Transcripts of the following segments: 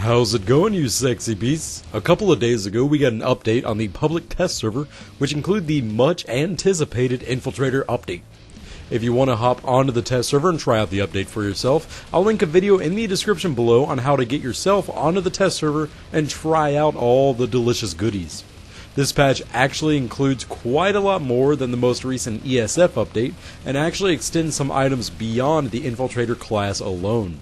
How's it going, you sexy beasts? A couple of days ago we got an update on the public test server, which included the much anticipated Infiltrator update. If you want to hop onto the test server and try out the update for yourself, I'll link a video in the description below on how to get yourself onto the test server and try out all the delicious goodies. This patch actually includes quite a lot more than the most recent ESF update, and actually extends some items beyond the Infiltrator class alone.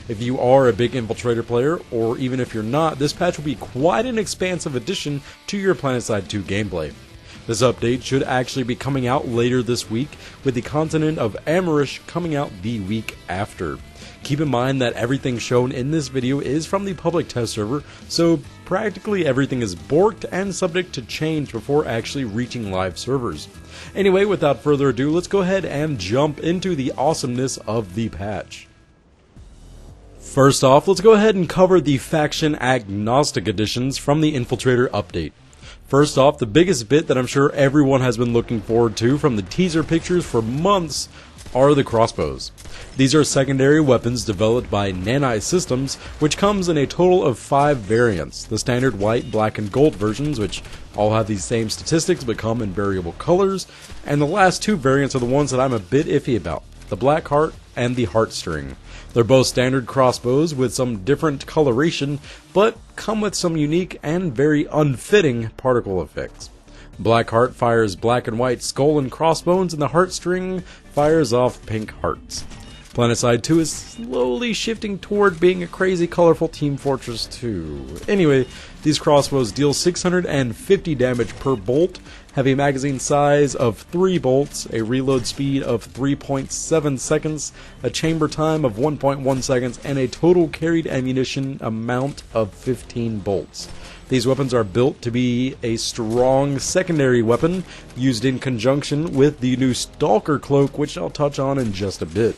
If you are a big Infiltrator player, or even if you're not, this patch will be quite an expansive addition to your Planetside 2 gameplay. This update should actually be coming out later this week, with the continent of Amerish coming out the week after. Keep in mind that everything shown in this video is from the public test server, so practically everything is borked and subject to change before actually reaching live servers. Anyway, without further ado, let's go ahead and jump into the awesomeness of the patch. First off, let's go ahead and cover the faction agnostic additions from the Infiltrator update. First off, the biggest bit that I'm sure everyone has been looking forward to from the teaser pictures for months are the Crossbows. These are secondary weapons developed by Nano Systems, which comes in a total of 5 variants. The standard white, black, and gold versions, which all have these same statistics but come in variable colors, and the last 2 variants are the ones that I'm a bit iffy about, the Black Heart and the Heartstring. They're both standard crossbows with some different coloration, but come with some unique and very unfitting particle effects. Blackheart fires black and white skull and crossbones, and the Heartstring fires off pink hearts. Planetside 2 is slowly shifting toward being a crazy colorful Team Fortress 2. Anyway, these crossbows deal 650 damage per bolt, have a magazine size of 3 bolts, a reload speed of 3.7 seconds, a chamber time of 1.1 seconds, and a total carried ammunition amount of 15 bolts. These weapons are built to be a strong secondary weapon, used in conjunction with the new Stalker Cloak, which I'll touch on in just a bit.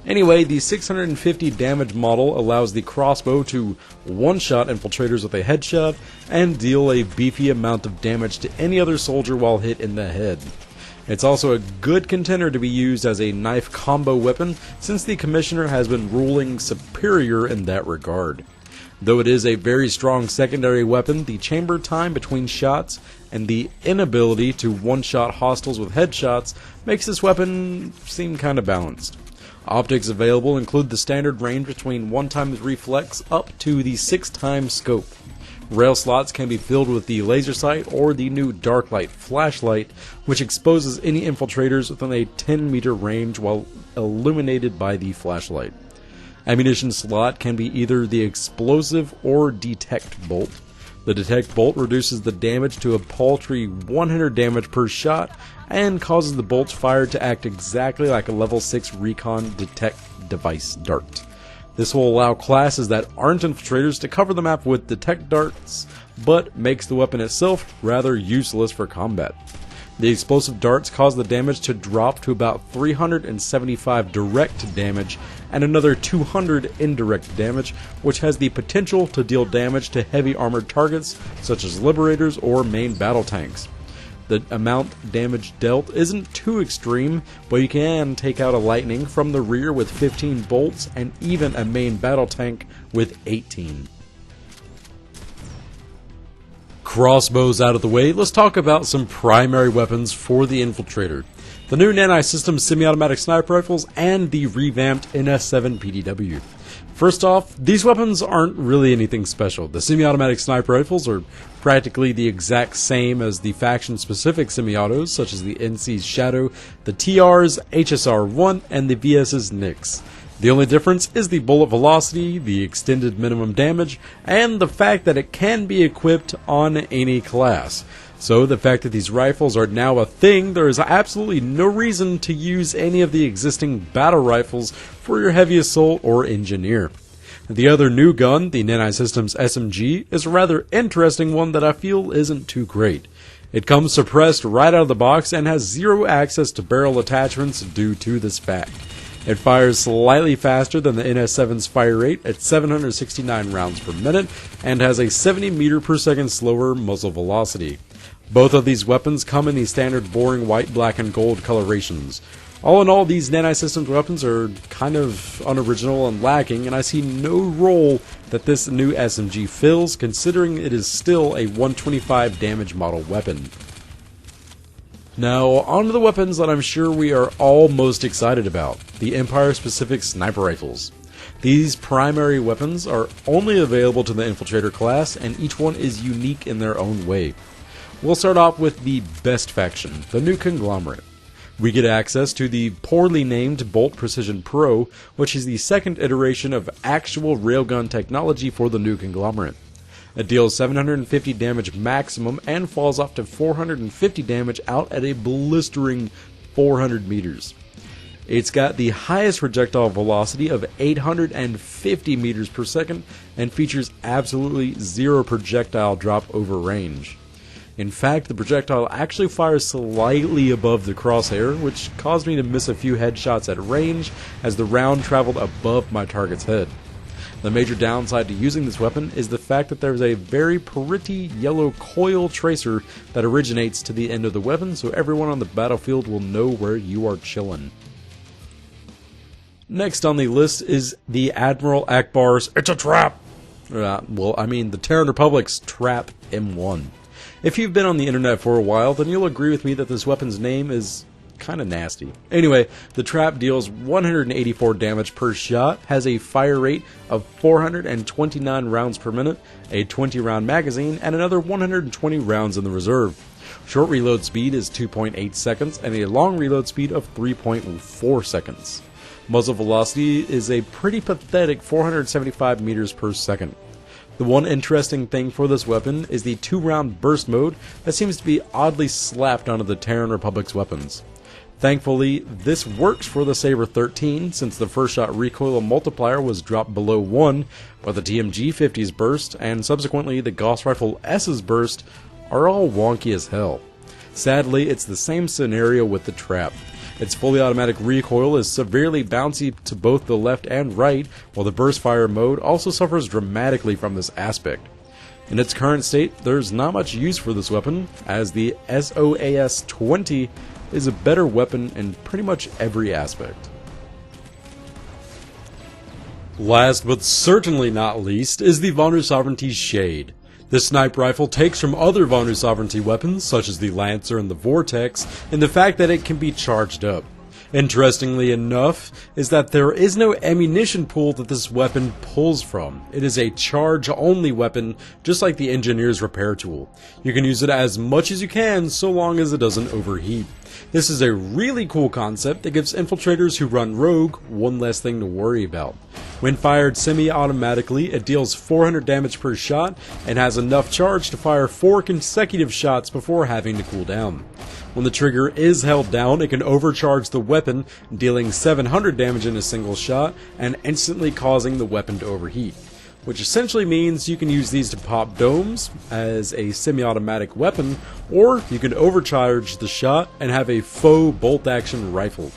Anyway, the 650 damage model allows the crossbow to one-shot infiltrators with a headshot and deal a beefy amount of damage to any other soldier while hit in the head. It's also a good contender to be used as a knife combo weapon, since the Commissioner has been ruling superior in that regard. Though it is a very strong secondary weapon, the chamber time between shots and the inability to one-shot hostiles with headshots makes this weapon seem kinda balanced. Optics available include the standard range between 1x reflex up to the 6x scope. Rail slots can be filled with the laser sight or the new dark light flashlight, which exposes any infiltrators within a 10-meter range while illuminated by the flashlight. Ammunition slot can be either the explosive or detect bolt. The detect bolt reduces the damage to a paltry 100 damage per shot and causes the bolts fired to act exactly like a level 6 recon detect device dart. This will allow classes that aren't infiltrators to cover the map with detect darts, but makes the weapon itself rather useless for combat. The explosive darts cause the damage to drop to about 375 direct damage and another 200 indirect damage, which has the potential to deal damage to heavy armored targets such as liberators or main battle tanks. The amount damage dealt isn't too extreme, but you can take out a lightning from the rear with 15 bolts and even a main battle tank with 18. Crossbows out of the way, let's talk about some primary weapons for the Infiltrator. The new Nano Systems semi-automatic sniper rifles and the revamped NS7 PDW. First off, these weapons aren't really anything special. The semi-automatic sniper rifles are practically the exact same as the faction-specific semi-autos, such as the NC's Shadow, the TR's HSR-1, and the VS's Nyx. The only difference is the bullet velocity, the extended minimum damage, and the fact that it can be equipped on any class. So the fact that these rifles are now a thing, there is absolutely no reason to use any of the existing battle rifles for your heavy assault or engineer. The other new gun, the Nano Systems SMG, is a rather interesting one that I feel isn't too great. It comes suppressed right out of the box and has zero access to barrel attachments due to this fact. It fires slightly faster than the NS7's fire rate at 769 rounds per minute and has a 70 meter per second slower muzzle velocity. Both of these weapons come in the standard boring white, black, and gold colorations. All in all, these nano-systems weapons are kind of unoriginal and lacking, and I see no role that this new SMG fills, considering it is still a 125 damage model weapon. Now, on to the weapons that I'm sure we are all most excited about, the Empire-specific sniper rifles. These primary weapons are only available to the Infiltrator class, and each one is unique in their own way. We'll start off with the best faction, the new Conglomerate. We get access to the poorly named Bolt Precision Pro, which is the second iteration of actual railgun technology for the new Conglomerate. It deals 750 damage maximum and falls off to 450 damage out at a blistering 400 meters. It's got the highest projectile velocity of 850 meters per second and features absolutely zero projectile drop over range. In fact, the projectile actually fires slightly above the crosshair, which caused me to miss a few headshots at range as the round traveled above my target's head. The major downside to using this weapon is the fact that there's a very pretty yellow coil tracer that originates to the end of the weapon, so everyone on the battlefield will know where you are chillin'. Next on the list is the Admiral Akbar's It's a Trap! The Terran Republic's Trap M1. If you've been on the internet for a while, then you'll agree with me that this weapon's name is kinda nasty. Anyway, the Trap deals 184 damage per shot, has a fire rate of 429 rounds per minute, a 20-round magazine, and another 120 rounds in the reserve. Short reload speed is 2.8 seconds, and a long reload speed of 3.4 seconds. Muzzle velocity is a pretty pathetic 475 meters per second. The one interesting thing for this weapon is the 2-round burst mode that seems to be oddly slapped onto the Terran Republic's weapons. Thankfully, this works for the Saber 13 since the first shot recoil multiplier was dropped below 1, but the TMG-50's burst and subsequently the Gauss Rifle S's burst are all wonky as hell. Sadly, it's the same scenario with the Trap. Its fully automatic recoil is severely bouncy to both the left and right, while the burst fire mode also suffers dramatically from this aspect. In its current state, there's not much use for this weapon, as the SOAS-20 is a better weapon in pretty much every aspect. Last but certainly not least is the Vonru Sovereignty's Shade. This sniper rifle takes from other Vonru Sovereignty weapons, such as the Lancer and the Vortex, in the fact that it can be charged up. Interestingly enough, is that there is no ammunition pool that this weapon pulls from. It is a charge-only weapon, just like the Engineer's Repair Tool. You can use it as much as you can, so long as it doesn't overheat. This is a really cool concept that gives infiltrators who run rogue one less thing to worry about. When fired semi-automatically, it deals 400 damage per shot and has enough charge to fire 4 consecutive shots before having to cool down. When the trigger is held down, it can overcharge the weapon, dealing 700 damage in a single shot and instantly causing the weapon to overheat. Which essentially means you can use these to pop domes as a semi-automatic weapon, or you can overcharge the shot and have a faux bolt-action rifle.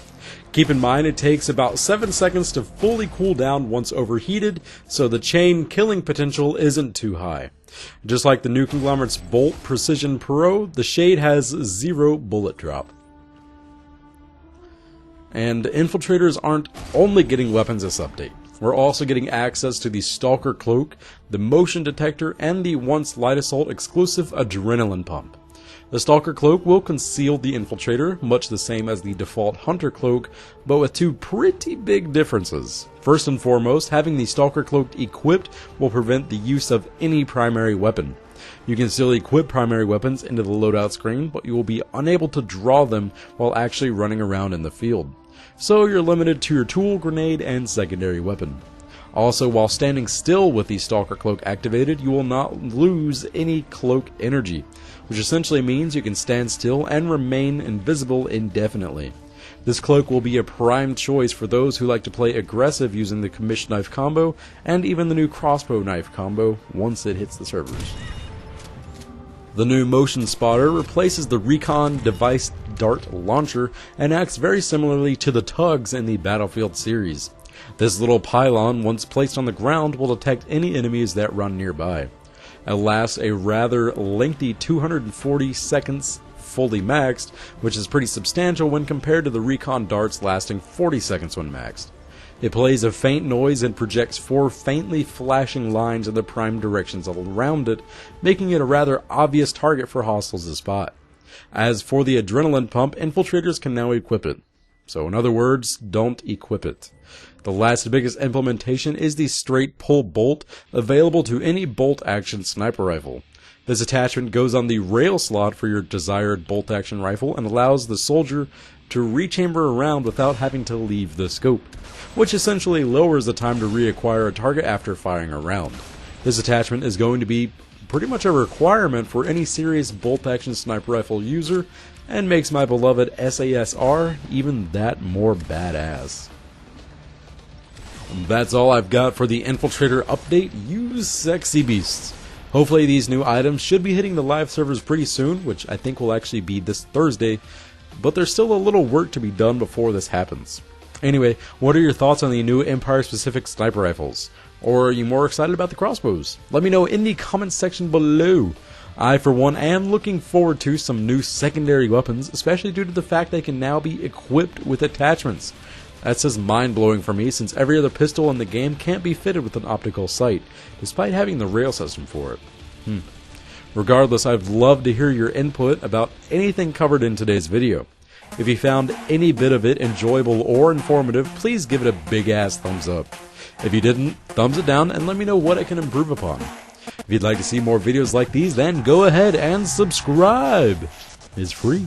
Keep in mind it takes about 7 seconds to fully cool down once overheated, so the chain killing potential isn't too high. Just like the new Conglomerate's Bolt Precision Pro, the Shade has 0 bullet drop. And infiltrators aren't only getting weapons this update. We're also getting access to the Stalker Cloak, the Motion Detector, and the once Light Assault exclusive Adrenaline Pump. The Stalker Cloak will conceal the Infiltrator, much the same as the default Hunter Cloak, but with 2 pretty big differences. First and foremost, having the Stalker Cloak equipped will prevent the use of any primary weapon. You can still equip primary weapons into the loadout screen, but you will be unable to draw them while actually running around in the field. So you're limited to your tool, grenade, and secondary weapon. Also, while standing still with the Stalker Cloak activated, you will not lose any cloak energy, which essentially means you can stand still and remain invisible indefinitely. This cloak will be a prime choice for those who like to play aggressive using the Commission Knife combo, and even the new Crossbow Knife combo once it hits the servers. The new Motion Spotter replaces the Recon Device Dart Launcher and acts very similarly to the tugs in the Battlefield series. This little pylon, once placed on the ground, will detect any enemies that run nearby. It lasts a rather lengthy 240 seconds fully maxed, which is pretty substantial when compared to the recon darts lasting 40 seconds when maxed. It plays a faint noise and projects 4 faintly flashing lines in the prime directions all around it, making it a rather obvious target for hostiles to spot. As for the adrenaline pump, infiltrators can now equip it. So in other words, don't equip it. The last biggest implementation is the straight pull bolt, available to any bolt action sniper rifle. This attachment goes on the rail slot for your desired bolt action rifle and allows the soldier to rechamber around without having to leave the scope, which essentially lowers the time to reacquire a target after firing a round. This attachment is going to be pretty much a requirement for any serious bolt action sniper rifle user, and makes my beloved SASR even that more badass. That's all I've got for the Infiltrator update. You sexy beasts. Hopefully these new items should be hitting the live servers pretty soon, which I think will actually be this Thursday, but there's still a little work to be done before this happens. Anyway, what are your thoughts on the new Empire-specific sniper rifles? Or are you more excited about the crossbows? Let me know in the comments section below. I, for one, am looking forward to some new secondary weapons, especially due to the fact they can now be equipped with attachments. That's just mind-blowing for me, since every other pistol in the game can't be fitted with an optical sight, despite having the rail system for it. Regardless, I'd love to hear your input about anything covered in today's video. If you found any bit of it enjoyable or informative, please give it a big-ass thumbs up. If you didn't, thumbs it down and let me know what I can improve upon. If you'd like to see more videos like these, then go ahead and subscribe. It's free.